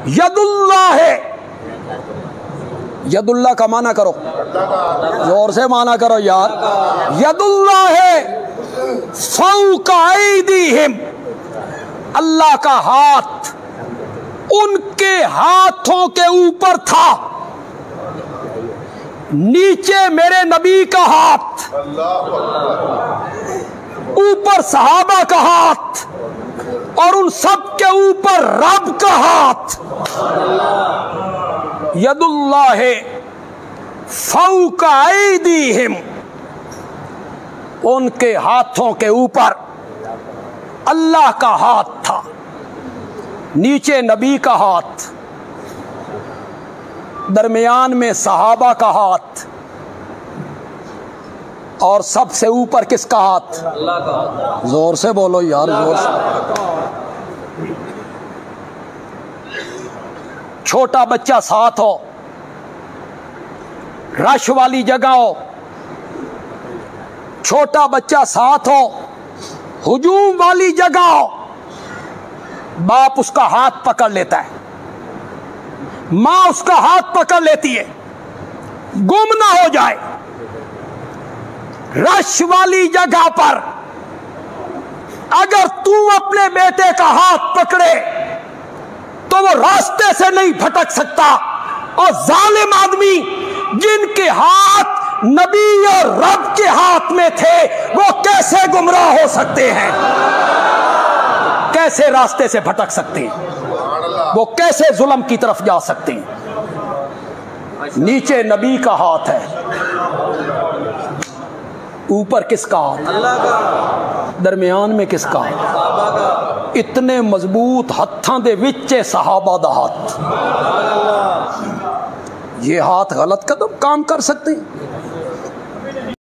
यदुल्लाह है, यदुल्लाह का माना करो, जोर से माना करो यार। यदुल्लाह है फौका ऐदीहिम, अल्लाह का हाथ उनके हाथों के ऊपर था, नीचे मेरे नबी का हाथ, ऊपर सहाबा का हाथ, और उन सब के ऊपर रब का हाथ। यदुल्लाह फौका ऐदीहिम, उनके हाथों के ऊपर अल्लाह का हाथ था, नीचे नबी का हाथ, दरमियान में सहाबा का हाथ, और सबसे ऊपर किसका हाथ? अल्लाह का हाथ। जोर से बोलो यार, जोर से। छोटा बच्चा साथ हो, रश वाली जगह हो, छोटा बच्चा साथ हो, हुजूम वाली जगह हो, बाप उसका हाथ पकड़ लेता है, मां उसका हाथ पकड़ लेती है, गुम ना हो जाए। रश वाली जगह पर अगर तू अपने बेटे का हाथ पकड़े तो वो रास्ते से नहीं भटक सकता, और जालिम आदमी जिनके हाथ नबी और रब के हाथ में थे वो कैसे गुमराह हो सकते हैं, कैसे रास्ते से भटक सकते हैं, वो कैसे जुल्म की तरफ जा सकते हैं। नीचे नबी का हाथ है, ऊपर किसका हाथ? अल्लाह का। दरमियान में किसका हाथ? इतने मजबूत हत्थां दे विचे सहाबा दा हाथ। ये हाथ गलत कदम काम कर सकते हैं।